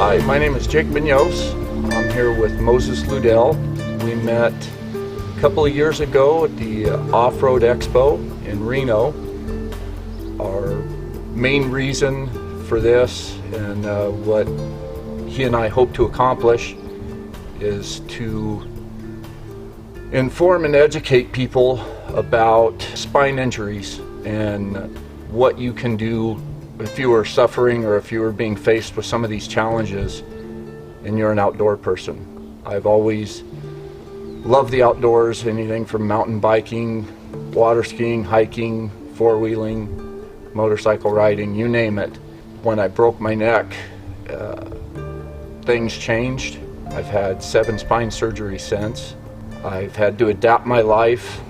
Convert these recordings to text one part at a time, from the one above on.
Hi, my name is Jake Munoz. I'm here with Moses Ludell. We met a couple of years ago at the Off-Road Expo in Reno. Our main reason for this and what he and I hope to accomplish is to inform and educate people about spine injuries and what you can do if you are suffering or if you are being faced with some of these challenges and you're an outdoor person. I've always loved the outdoors, anything from mountain biking, water skiing, hiking, four-wheeling, motorcycle riding, you name it. When I broke my neck, things changed. I've had 7 spine surgeries since. I've had to adapt my life,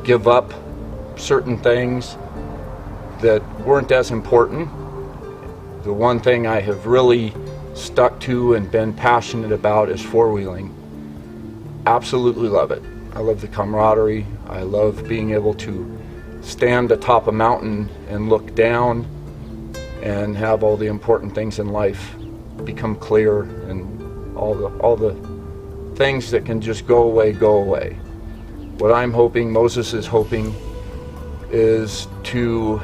give up certain things that weren't as important. The one thing I have really stuck to and been passionate about is four-wheeling. Absolutely love it. I love the camaraderie. I love being able to stand atop a mountain and look down and have all the important things in life become clear, and all the things that can just go away, go away. What I'm hoping, Moses is hoping, is to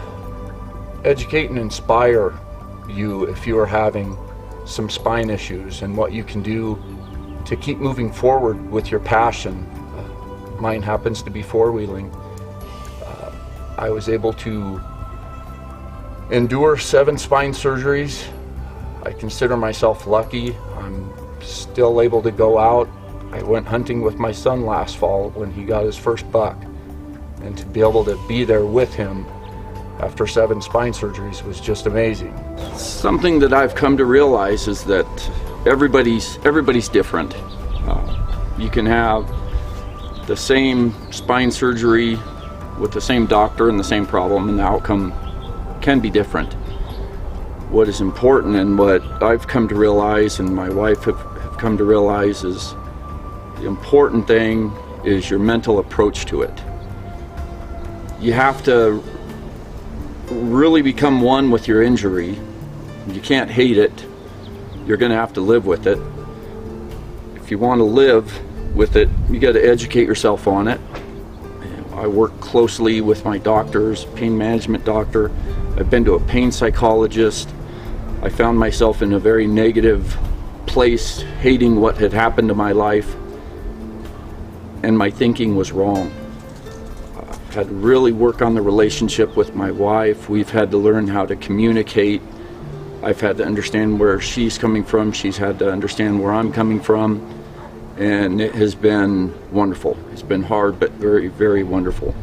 educate and inspire you if you are having some spine issues and what you can do to keep moving forward with your passion. Mine happens to be four-wheeling. I was able to endure 7 spine surgeries. I consider myself lucky. I'm still able to go out. I went hunting with my son last fall when he got his first buck, and to be able to be there with him after 7 spine surgeries was just amazing. Something that I've come to realize is that everybody's different. You can have the same spine surgery with the same doctor and the same problem, and the outcome can be different. What is important, and what I've come to realize and my wife have come to realize, is the important thing is your mental approach to it. You have to really become one with your injury. You can't hate it. You're going to have to live with it. If you want to live with it, you got to educate yourself on it. I work closely with my doctors, pain management doctor. I've been to a pain psychologist. I found myself in a very negative place, hating what had happened to my life, and my thinking was wrong. I've had to really work on the relationship with my wife. We've had to learn how to communicate. I've had to understand where she's coming from. She's had to understand where I'm coming from. And it has been wonderful. It's been hard, but very, very wonderful.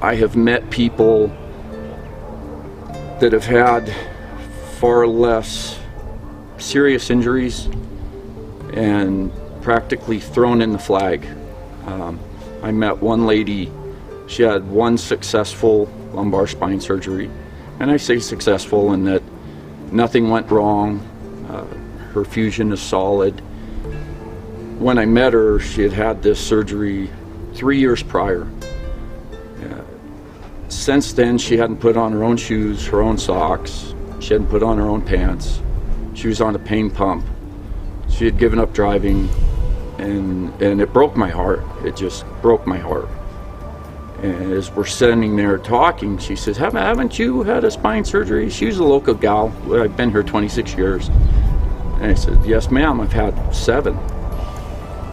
I have met people that have had far less serious injuries and practically thrown in the flag. I met one lady. She had 1 successful lumbar spine surgery, and I say successful in that nothing went wrong. Her fusion is solid. When I met her, she had had this surgery 3 years prior. Since then, she hadn't put on her own shoes, her own socks. She hadn't put on her own pants. She was on a pain pump. She had given up driving, and it broke my heart. It just broke my heart. And as we're sitting there talking, she says, haven't you had a spine surgery? She was a local gal. I've been here 26 years. And I said, yes, ma'am, I've had 7.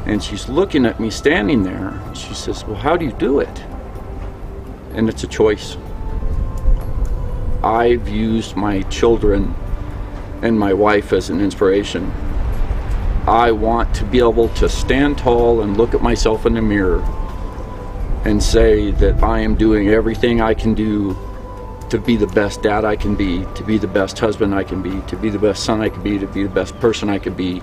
And she's looking at me standing there. She says, well, how do you do it? And it's a choice. I've used my children and my wife as an inspiration. I want to be able to stand tall and look at myself in the mirror and say that I am doing everything I can do to be the best dad I can be, to be the best husband I can be, to be the best son I can be, to be the best person I can be.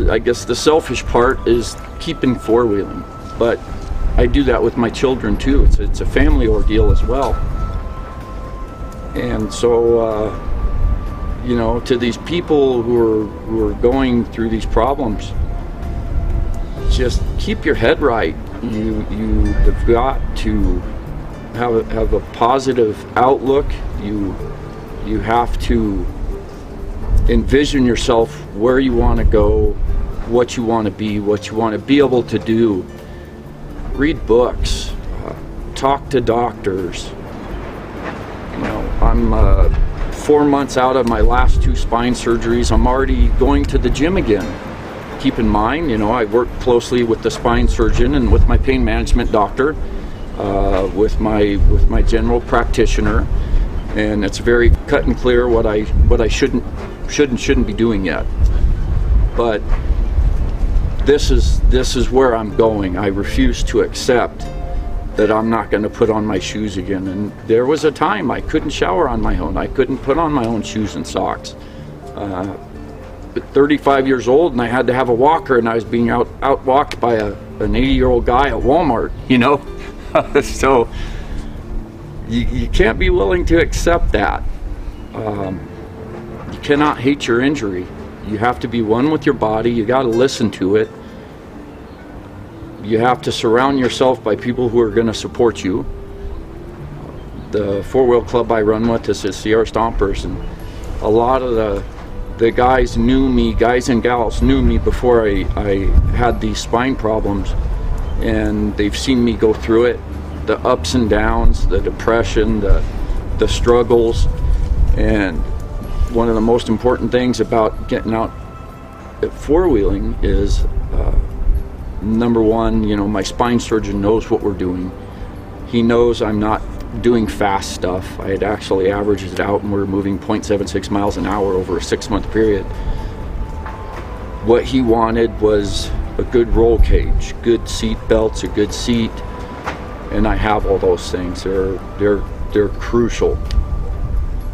I guess the selfish part is keeping four-wheeling, but I do that with my children too. It's a family ordeal as well. And so, you know, to these people who are going through these problems, just keep your head right. You have got to have a positive outlook. You have to envision yourself where you want to go, what you want to be able to do. Read books, talk to doctors. You know, I'm 4 months out of my last 2 spine surgeries. I'm already going to the gym again. Keep in mind, you know, I work closely with the spine surgeon and with my pain management doctor, with my general practitioner, and it's very cut and clear what I shouldn't be doing yet. But this is where I'm going. I refuse to accept that I'm not going to put on my shoes again. And there was a time I couldn't shower on my own. I couldn't put on my own shoes and socks. But 35 years old, and I had to have a walker, and I was being out walked by an 80-year-old guy at Walmart, you know. So you can't be willing to accept that. You cannot hate your injury. You have to be one with your body. You got to listen to it. You have to surround yourself by people who are going to support you. The 4-wheel club I run with is the Sierra Stompers, and a lot of the guys knew me, guys and gals knew me before I had these spine problems, and they've seen me go through it, the ups and downs, the depression, the struggles. And one of the most important things about getting out at 4-wheeling is, number one, you know, my spine surgeon knows what we're doing. He knows I'm not doing fast stuff. I had actually averaged it out, and we're moving 0.76 miles an hour over a 6-month period. What he wanted was a good roll cage, good seat belts, a good seat, and I have all those things. They're crucial.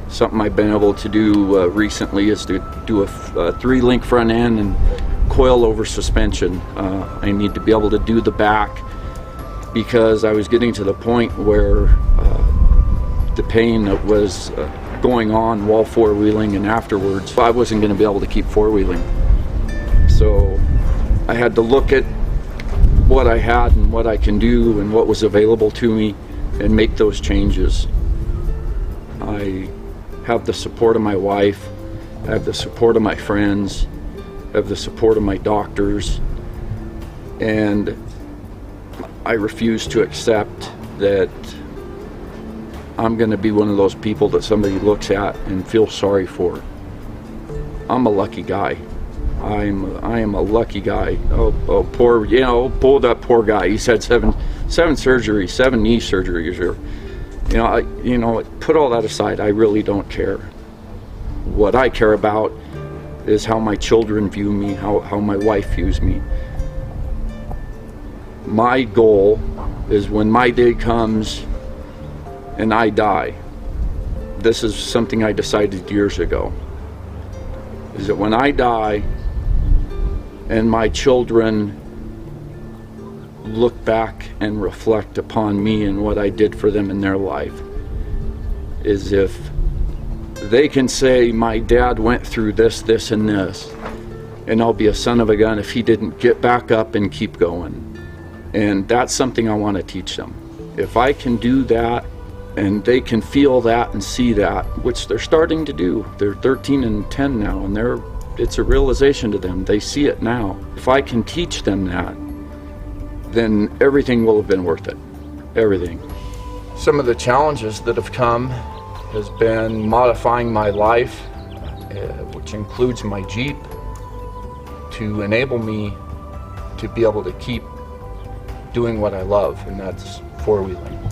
Something I've been able to do recently is to do a 3-link front end and coil over suspension. I need to be able to do the back, because I was getting to the point where the pain that was going on while 4-wheeling and afterwards, I wasn't going to be able to keep 4-wheeling. So I had to look at what I had and what I can do and what was available to me and make those changes. I have the support of my wife, I have the support of my friends, I have the support of my doctors, and I refuse to accept that I'm going to be one of those people that somebody looks at and feels sorry for. I'm a lucky guy. I am a lucky guy. Oh, poor, you know, pull that poor guy. He's had seven surgeries, 7 knee surgeries. Or, you know, put all that aside. I really don't care. What I care about is how my children view me, how my wife views me. My goal is when my day comes and I die, this is something I decided years ago, is that when I die and my children look back and reflect upon me and what I did for them in their life, is if they can say, my dad went through this, this, and this, and I'll be a son of a gun if he didn't get back up and keep going. And that's something I want to teach them. If I can do that, and they can feel that and see that, which they're starting to do. They're 13 and 10 now, and it's a realization to them. They see it now. If I can teach them that, then everything will have been worth it. Everything. Some of the challenges that have come has been modifying my life, which includes my Jeep, to enable me to be able to keep doing what I love, and that's 4-wheeling.